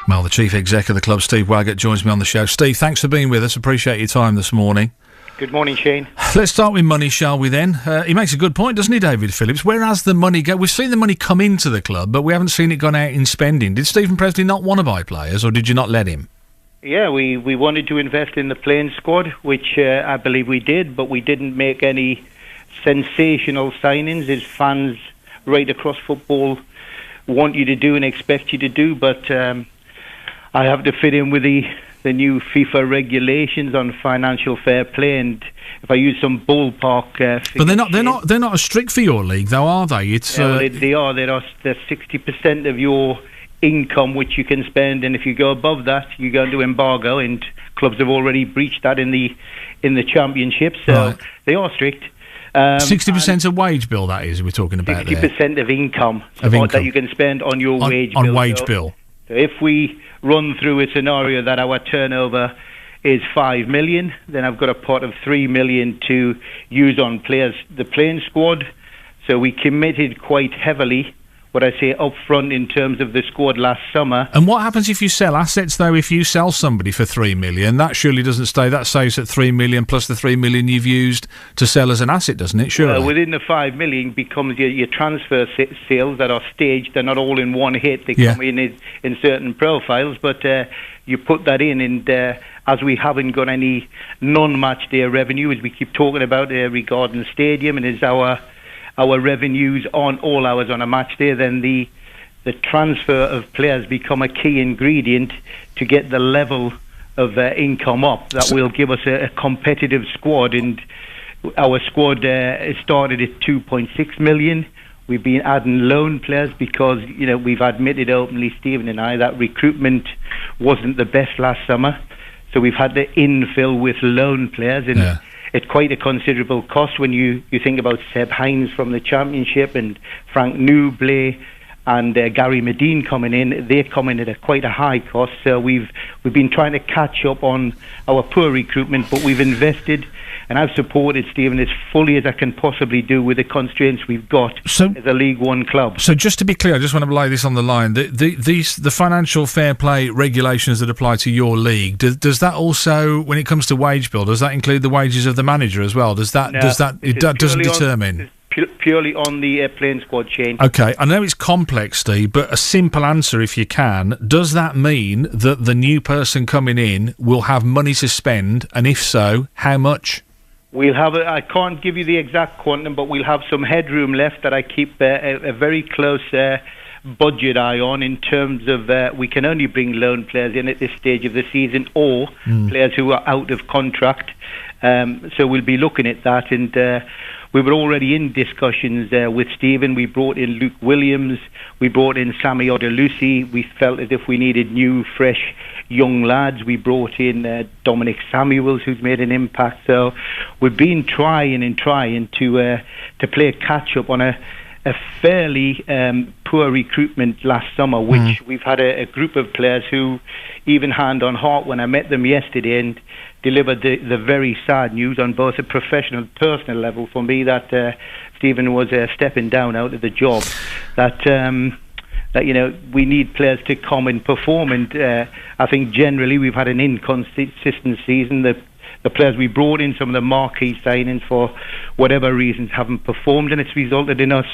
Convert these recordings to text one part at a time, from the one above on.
Well, the chief exec of the club, Steve Waggott, joins me on the show. Steve, thanks for being with us. Appreciate your time this morning. Good morning, Shane. Let's start with money, shall we then? He makes a good point, doesn't he, David Phillips? Where has the money go? We've seen the money come into the club, but we haven't seen it gone out in spending. Did Stephen Presley not want to buy players, or did you not let him? Yeah, we wanted to invest in the playing squad, which I believe we did, but we didn't make any sensational signings as fans right across football want you to do and expect you to do. But I have to fit in with the new FIFA regulations on financial fair play, and if I use some ballpark figures, but they're not as strict for your league, though, are they? It's they are. They're 60% of your income which you can spend, and if you go above that, you go into embargo, and clubs have already breached that in the championship. So right. They are strict. 60% of wage bill, that is, we're talking about 60% of income that you can spend on your wage bill. On wage bill. So if we run through a scenario that our turnover is 5 million, then I've got a pot of 3 million to use on players, the playing squad. So we committed quite heavily, what I say up front, in terms of the squad last summer. And what happens if you sell assets, though? If you sell somebody for 3 million, that surely doesn't stay. That stays at 3 million plus the 3 million you've used to sell as an asset, doesn't it? Surely. Within the 5 million becomes your transfer sales that are staged. They're not all in one hit. They come in certain profiles, but you put that in, and as we haven't got any non-match day revenue, as we keep talking about regarding the stadium, and as our revenues on all hours on a match day, then the transfer of players become a key ingredient to get the level of income up. That will give us a competitive squad, and our squad started at 2.6 million. We've been adding loan players because, we've admitted openly, Stephen and I, that recruitment wasn't the best last summer. So we've had to infill with loan players, and it's quite a considerable cost when you think about Seb Hines from the Championship and Frank Newbley and Gary Medine coming in. They come in at quite a high cost. So we've been trying to catch up on our poor recruitment, but we've invested, and I've supported Stephen as fully as I can possibly do with the constraints we've got as a League One club. So just to be clear, I just want to lay this on the line. The financial fair play regulations that apply to your league, does that also, when it comes to wage bill, does that include the wages of the manager as well? Doesn't determine? Purely on the playing squad chain. Okay, I know it's complex, Steve, but a simple answer, if you can. Does that mean that the new person coming in will have money to spend, and if so, how much? We'll have I can't give you the exact quantum, but we'll have some headroom left that I keep a very close budget eye on, in terms of we can only bring loan players in at this stage of the season, or players who are out of contract. So we'll be looking at that, and we were already in discussions with Stephen. We brought in Luke Williams, we brought in Sammy Odelusi. We felt as if we needed new, fresh, young lads. We brought in Dominic Samuels, who's made an impact. So we've been trying to play catch up on a fairly poor recruitment last summer, which we've had a group of players who, even hand on heart, when I met them yesterday, and delivered the very sad news on both a professional and personal level for me, that Stephen was stepping down out of the job, that we need players to come and perform, and I think generally we've had an inconsistent season. The players we brought in, some of the marquee signings, for whatever reasons haven't performed, and it's resulted in us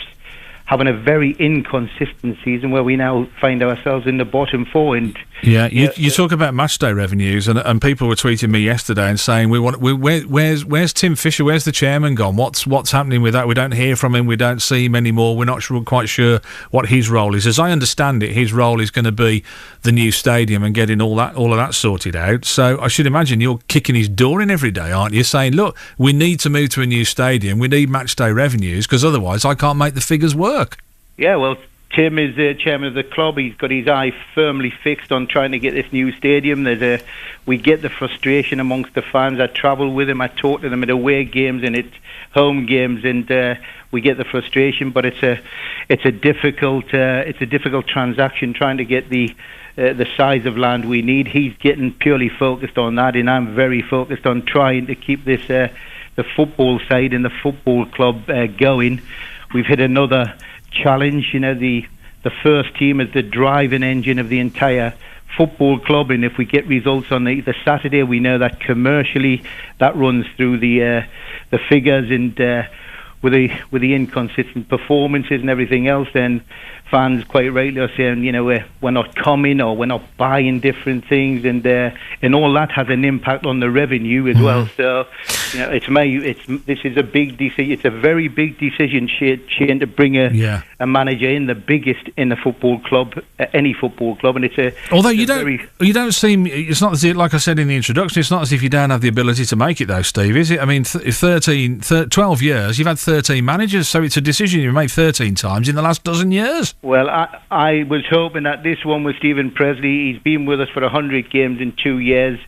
having a very inconsistent season where we now find ourselves in the bottom four. And you talk about matchday revenues, and people were tweeting me yesterday and saying, where's Tim Fisher, where's the chairman gone, what's happening with that? We don't hear from him, we don't see him anymore, we're not quite sure what his role is. As I understand it, his role is going to be the new stadium and getting all of that sorted out. So I should imagine you're kicking his door in every day, aren't you, saying, look, we need to move to a new stadium, we need matchday revenues, because otherwise I can't make the figures work. Yeah, well, Tim is the chairman of the club. He's got his eye firmly fixed on trying to get this new stadium. We get the frustration amongst the fans. I travel with him. I talk to them at away games and at home games, and we get the frustration. But it's a difficult transaction, trying to get the size of land we need. He's getting purely focused on that, and I'm very focused on trying to keep this the football side and the football club going. We've hit another challenge. The first team is the driving engine of the entire football club, and if we get results on the Saturday, we know that commercially that runs through the figures, and with the inconsistent performances and everything else, then fans quite rightly are saying, we're not coming, or we're not buying different things, and all that has an impact on the revenue as well. So this is a big decision. It's a very big decision, Shane, to bring a manager in, the biggest in the football club, any football club, and although you don't seem, it's not as if, like I said in the introduction, it's not as if you don't have the ability to make it though, Steve, is it? I mean, 12 years, you've had 13 managers, so it's a decision you've made 13 times in the last dozen years. Well, I was hoping that this one was Stephen Presley. He's been with us for 100 games in 2 years.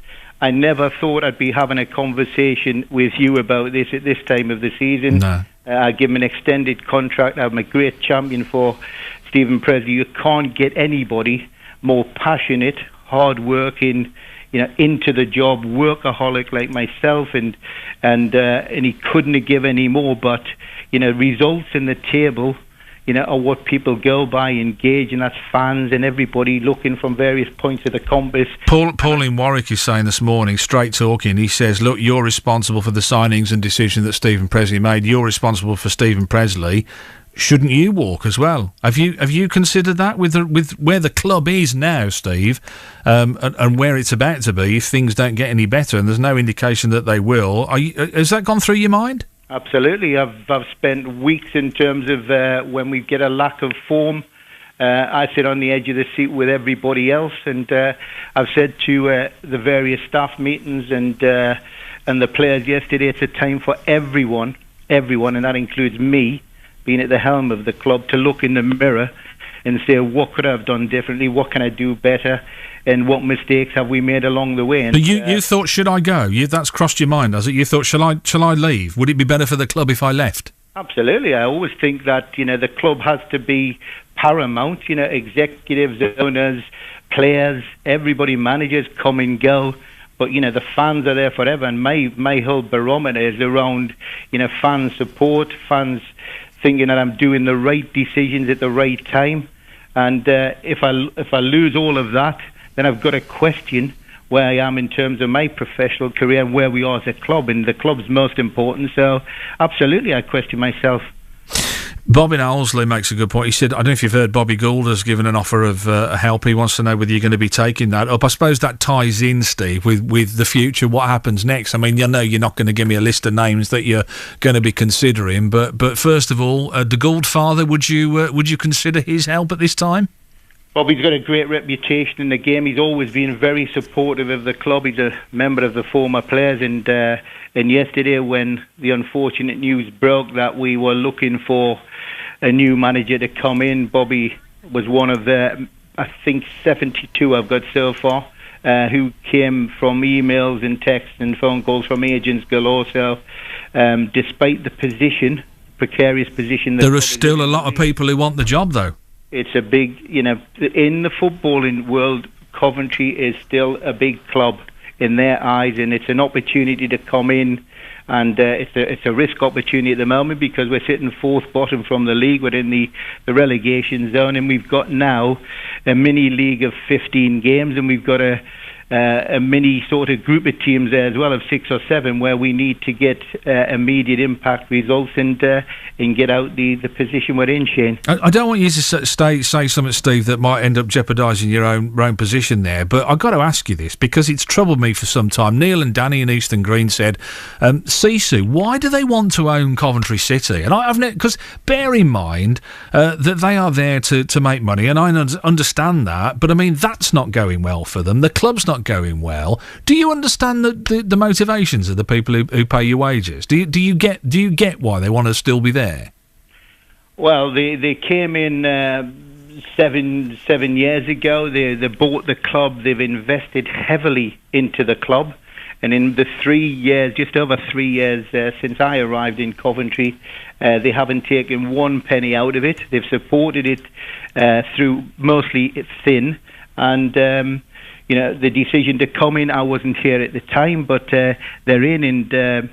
I never thought I'd be having a conversation with you about this at this time of the season. No. I give him an extended contract. I'm a great champion for Stephen Presley. You can't get anybody more passionate, hard-working, into the job, workaholic like myself, and he couldn't have given any more. But results in the table, are what people go by, engage, and that's fans and everybody looking from various points of the compass. Paul in Warwick is saying this morning, straight talking, he says, look, you're responsible for the signings and decision that Stephen Presley made. You're responsible for Stephen Presley. Shouldn't you walk as well? Have you considered that with where the club is now, Steve, and where it's about to be if things don't get any better, and there's no indication that they will? Has that gone through your mind? Absolutely. I've spent weeks in terms of when we get a lack of form. I sit on the edge of the seat with everybody else, and I've said to the various staff meetings and the players yesterday, it's a time for everyone, and that includes me, being at the helm of the club, to look in the mirror and say, what could I have done differently? What can I do better? And what mistakes have we made along the way? And, but you thought, should I go? That's crossed your mind, has it? You thought, shall I leave? Would it be better for the club if I left? Absolutely. I always think that the club has to be paramount. Executives, owners, players, everybody, managers come and go. But the fans are there forever. And my whole barometer is around fan support, fans thinking that I'm doing the right decisions at the right time. And if I lose all of that, then I've got to question where I am in terms of my professional career and where we are as a club, and the club's most important. So absolutely, I question myself. Bobby Owlsley makes a good point. He said, I don't know if you've heard, Bobby Gould has given an offer of help. He wants to know whether you're going to be taking that up. I suppose that ties in, Steve, with the future, what happens next. I mean, you're not going to give me a list of names that you're going to be considering, but first of all, the Gould father, would you consider his help at this time? Bobby's got a great reputation in the game. He's always been very supportive of the club. He's a member of the former players, and yesterday when the unfortunate news broke that we were looking for a new manager to come in, Bobby was one of the, I think, 72 I've got so far, who came from emails and texts and phone calls from agents galore. So despite the precarious position... There are still a lot of people who want the job, though. It's a big, in the footballing world, Coventry is still a big club in their eyes, and it's an opportunity to come in, and it's a risk opportunity at the moment because we're sitting fourth bottom from the league. We're in the relegation zone, and we've got now a mini league of 15 games, and we've got a mini sort of group of teams there as well of 6 or 7 where we need to get immediate impact results and get out the position we're in, Shane. I don't want you to say something, Steve, that might end up jeopardising your own position there, but I've got to ask you this because it's troubled me for some time. Neil and Danny in Eastern Green said, Sisu, why do they want to own Coventry City? And I've because bear in mind that they are there to make money, and I understand that, but I mean, that's not going well for them. The club's not going well. Do you understand the motivations of the people who pay you wages? Do you get why they want to still be there? Well, they came in 7 years ago. They bought the club. They've invested heavily into the club, and in the 3 years, just over 3 years since I arrived in Coventry, they haven't taken one penny out of it. They've supported it through mostly thin, and the decision to come in, I wasn't here at the time, but they're in, and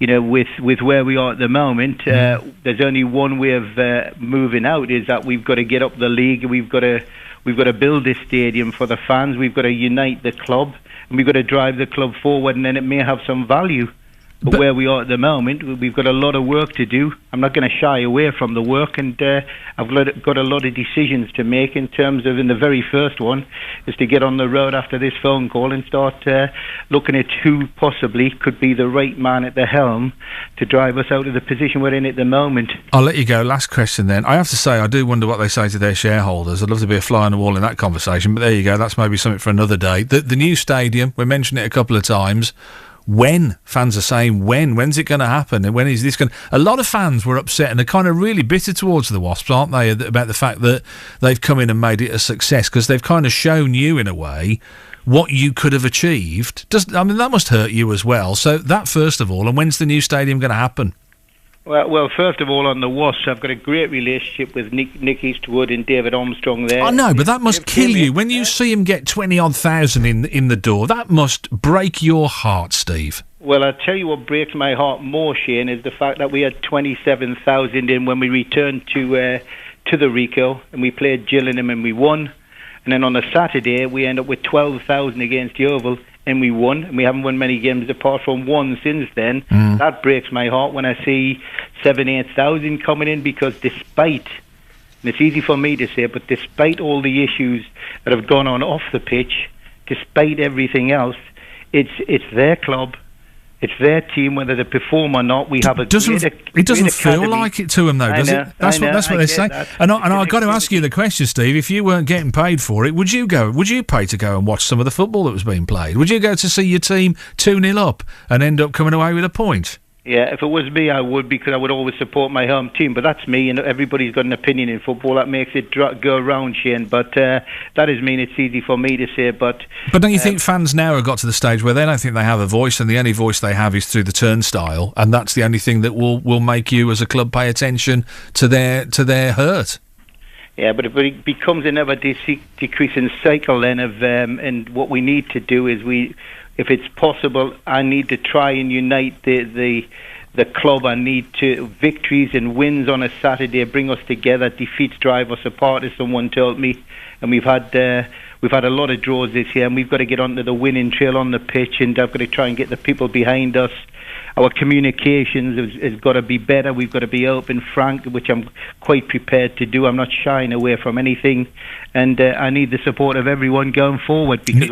with where we are at the moment, there's only one way of moving out, is that we've got to get up the league. We've got to We've got to build this stadium for the fans. We've got to unite the club, and we've got to drive the club forward, and then it may have some value. But where we are at the moment, we've got a lot of work to do. I'm not going to shy away from the work, and I've got a lot of decisions to make in terms of, in the very first one, is to get on the road after this phone call and start looking at who possibly could be the right man at the helm to drive us out of the position we're in at the moment. I'll let you go. Last question then. I have to say, I do wonder what they say to their shareholders. I'd love to be a fly on the wall in that conversation, but there you go. That's maybe something for another day. The new stadium, we mentioned it a couple of times. When? Fans are saying when? When's it going to happen? And when is this going to... A lot of fans were upset and they're kind of really bitter towards the Wasps, aren't they, about the fact that they've come in and made it a success, because they've kind of shown you, in a way, what you could have achieved. I mean, that must hurt you as well. So that, first of all, and when's the new stadium going to happen? Well, first of all, on the Wasps, I've got a great relationship with Nick Eastwood and David Armstrong there. I know, but that must kill you. When you see him get 20-odd thousand in the door, that must break your heart, Steve. Well, I'll tell you what breaks my heart more, Shane, is the fact that we had 27,000 in when we returned to the Rico, and we played Gillingham and we won. And then on a Saturday, we end up with 12,000 against Yeovil, and we won, and we haven't won many games apart from one since then. That breaks my heart when I see 8,000 coming in, because despite, and it's easy for me to say, but despite all the issues that have gone on off the pitch, despite everything else, it's their club, it's their team, whether they perform or not. We have a it doesn't feel like it to them, though, does it? That's what they say. And I've got to ask you the question, Steve. If you weren't getting paid for it, would you go? Would you pay to go and watch some of the football that was being played? Would you go to see your team 2-0 up and end up coming away with a point? Yeah, if it was me, I would, because I would always support my home team. But that's me, and everybody's got an opinion in football. That makes it go around, Shane. But that doesn't mean it's easy for me to say. But don't you think fans now have got to the stage where they don't think they have a voice, and the only voice they have is through the turnstile, and that's the only thing that will make you as a club pay attention to their hurt? Yeah, but it becomes an ever decreasing cycle then of and what we need to do is if it's possible, I need to try and unite the club. I need victories and wins on a Saturday bring us together. Defeats drive us apart, as someone told me. And we've had a lot of draws this year, and we've got to get onto the winning trail on the pitch, and I've got to try and get the people behind us. Our communications has got to be better. We've got to be open, frank, which I'm quite prepared to do. I'm not shying away from anything, and I need the support of everyone going forward, because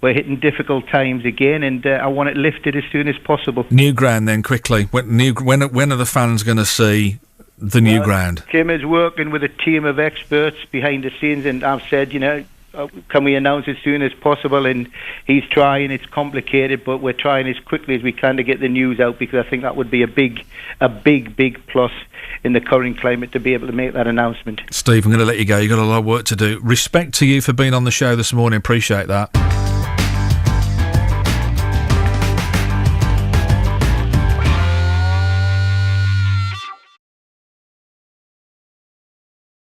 we're hitting difficult times again, and I want it lifted as soon as possible. New ground, then, quickly. When are the fans going to see the new ground? Tim is working with a team of experts behind the scenes, and I've said, can we announce as soon as possible? And he's trying. It's complicated, but we're trying as quickly as we can to get the news out, because I think that would be a big plus in the current climate to be able to make that announcement. Steve, I'm going to let you go. You've got a lot of work to do. Respect to you for being on the show this morning. Appreciate that.